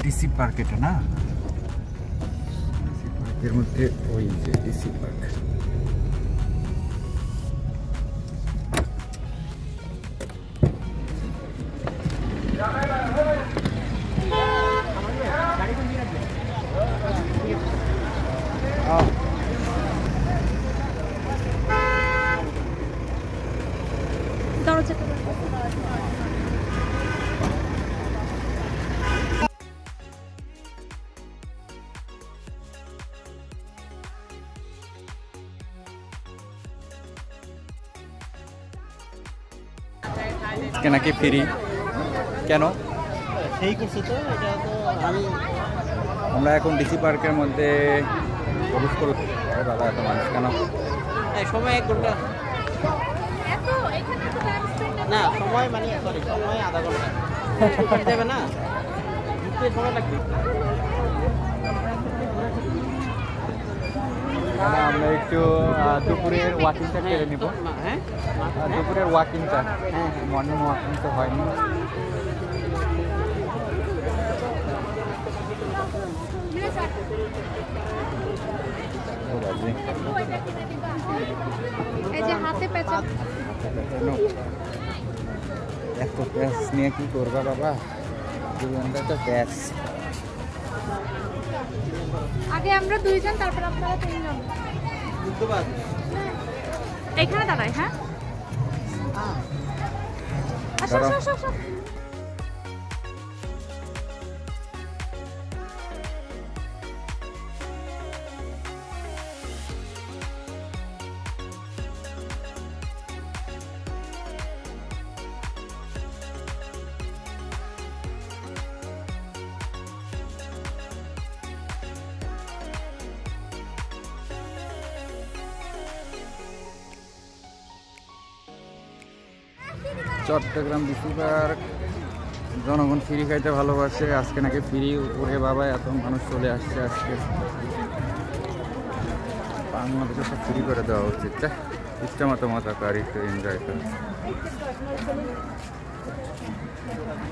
DC park এটা না, DC পার্কের মধ্যে ওই যে ডিসি পার্ক। নাকি ফ্রি কেন সেই করছে তো, এটা তো আমরা এখন ডিসি পার্কের মধ্যে প্রবেশ করলাম। দাদা এত মানুষ কেন? সময় 1 ঘন্টা না, সময় মানে সরি সময় আধা ঘন্টা দেবে না, ঘুরতে সময় লাগবে। আমরা একটু দুপুরের ওয়াকিংটা করে নিব। হ্যাঁ, দুপুরের ওয়াকিংটা, হ্যাঁ মর্নিং ওয়াকিং তো হয়নি। এত প্যাস নিয়ে কি করবা বাবা, 2 ঘন্টা তো প্যাস। আগে আমরা 2 জন, তারপর আপনারা 3 জন। এখানে দাঁড়াই। হ্যাঁ আসো আসো আসো। চট্টগ্রাম ডিসি পার্ক জনগণ ফ্রি খাইতে ভালোবাসে। আজকে নাকি ফ্রি। উপরে বাবা এত মানুষ চলে আসছে আজকে। বাংলাদেশে সব ফ্রি করে দেওয়া উচিত, ইচ্ছা মতো মজা করি, একটু এনজয় করি।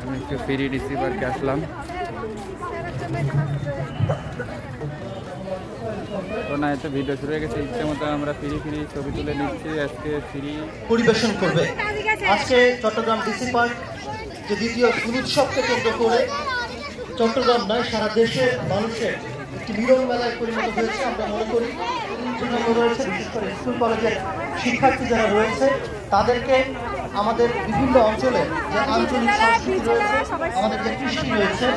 আমি একটু ফ্রি ডিসি পার্কে আসলাম। তো না, এত ভিডিও শুরু হয়ে গেছে, ইচ্ছা মতো আমরা ফ্রি ছবি তুলে নিচ্ছি। আজকে ফ্রি পরিবেশন করবে। আজকে চট্টগ্রাম ডিসি পার্ক যে দ্বিতীয় ফুলোৎসবকে কেন্দ্র করে চট্টগ্রাম নয় সারা দেশের মানুষের একটি মিলন মেলায় পরিণত হয়েছে। আমরা মনে করি রয়েছে, বিশেষ করে স্কুল কলেজের শিক্ষার্থী যারা রয়েছে তাদেরকে আমাদের বিভিন্ন অঞ্চলে যে আঞ্চলিক সংস্কৃতি রয়েছে, আমাদের যে কৃষ্টি রয়েছে,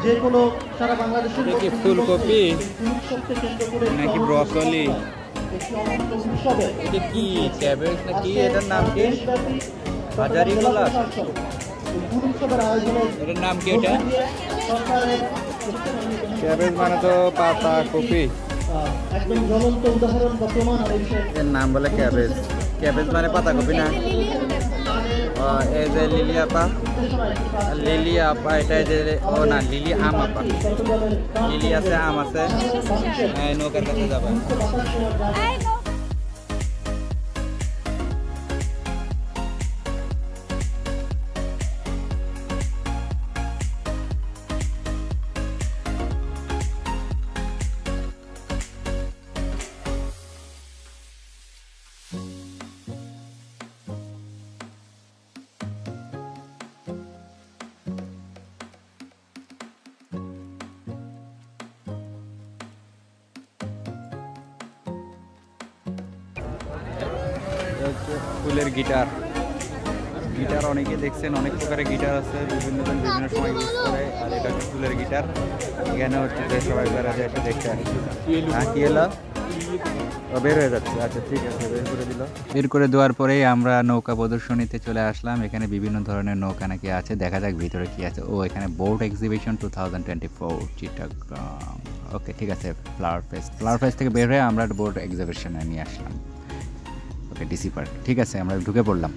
যে কোনো সারা বাংলাদেশের ফুলকপি নাকি ব্রকলি, এটা কি ক্যাবেজ নাকি, এটার নাম কি? হাজারি গোলা, এটার নাম কি? এটা ক্যাবেজ মানে তো পাতা কপি, একদম জ্বলন্ত উদাহরণ বা প্রমাণ। এর নাম বলে ক্যাবেজ। ক্যাবেজ মানে পাতা কপি না? এই যে লিলি আপা, এটা যে ও না, লিলি আম আপা, লিলি আছে, আম আছে। নৌকার কাছে যাবে। ফুলের গিটার, অনেকে দেখছেন, অনেক প্রকারের গিটার আছে, বিভিন্ন জন বিভিন্ন সময় ইউজ করে। আর এটা হচ্ছে ফুলের গিটার। এখানে হচ্ছে যে সবাই বেড়া যায়, এটা দেখতে আসছে। হ্যাঁ, কি এলো? বের হয়ে যাচ্ছে। আচ্ছা ঠিক আছে, বের করে দিল। বের করে দেওয়ার পরেই আমরা নৌকা প্রদর্শনীতে চলে আসলাম। এখানে বিভিন্ন ধরনের নৌকা নাকি আছে, দেখা যাক ভিতরে কি আছে। ও এখানে বোট এক্সিবিশন 2024 চিটাগাং। ওকে ঠিক আছে, ফ্লাওয়ার ফেস্ট থেকে বের হয়ে আমরা বোট এক্সিবিশনে নিয়ে আসলাম। ওকে ডিসি পার্ক, ঠিক আছে, আমরা ঢুকে পড়লাম।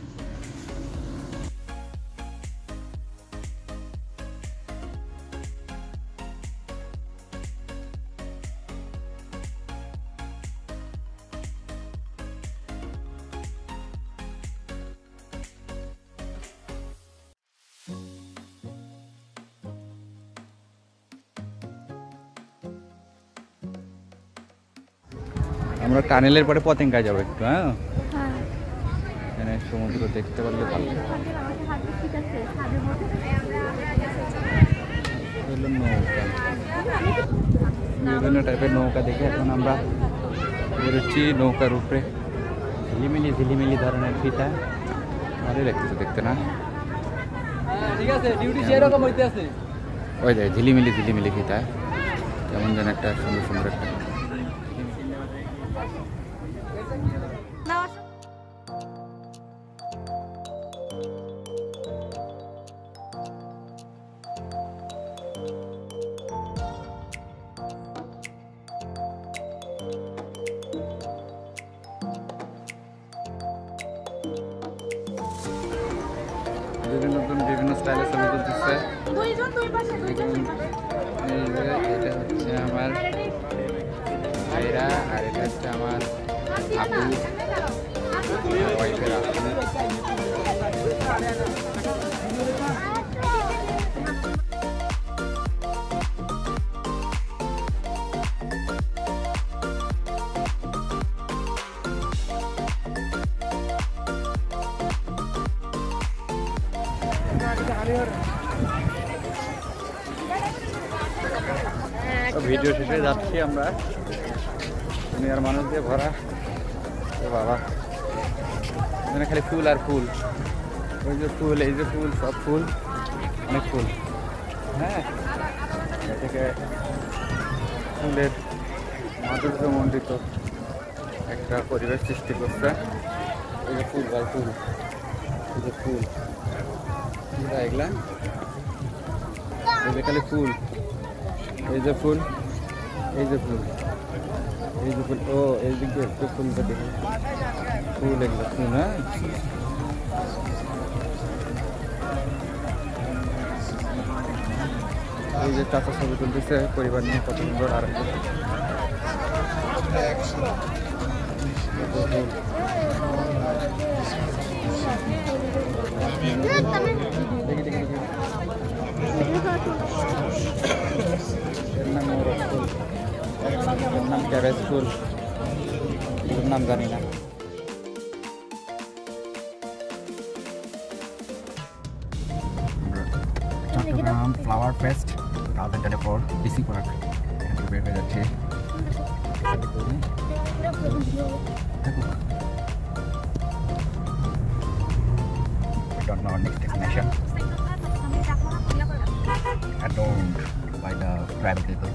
আমরা টানেলের পরে পতেঙ্গায় যাবো একটু, হ্যাঁ হ্যাঁ এখানে সমুদ্র দেখতে পারলে ভালো। হলো নৌকা, বিভিন্ন টাইপের নৌকা দেখে এখন আমরা বেরোচ্ছি নৌকার উপরে। ঝিলিমিলি ধরনের ফিতা, ভালোই লাগতেছে দেখতে না? ঠিক আছে, ডিউটি সেরকম হইতে আছে। ওই দেখ ঝিলিমিলি ফিতা, কেমন যেন একটা সুন্দর সুন্দর একটা। বিভিন্ন স্টাইলের ছবি তুলতেছে। এটা হচ্ছে আমার ভাইরা, আর এটা হচ্ছে আমার আপু, ওয়াইফের আপু। ভিডিও শেষে যাচ্ছি আমরা, দুনিয়ার মানুষ দিয়ে ভরা। ও বাবা, এখানে খালি ফুল আর ফুল, ওই যে ফুল, এই যে ফুল, সব ফুল, অনেক ফুল। হ্যাঁ, থেকে ফুলের মাধুর্যমণ্ডিত একটা পরিবেশ সৃষ্টি করছে। এই যে ফুল ভাই, ফুল, এই যে ফুল, এগুলা এই যে খালি ফুল, এই যে ফুল, এই যে ফুল, এই যে ফুল। ও এই দিকে একটু ফুলটা দেখে, ফুল এগুলো ফুল। হ্যাঁ, এই যে চাচা ছবি তুলতেছে পরিবার নিয়ে, কত সুন্দর। আর এর নাম মোরগ ফুল, এর নাম ক্যাবেজ ফুল, এর নাম জানি না। Chittagong flower fest 2024 DC park, এখান থেকে বের হয়ে যাচ্ছে। We don't know our next destination. Adorned by the tribal people.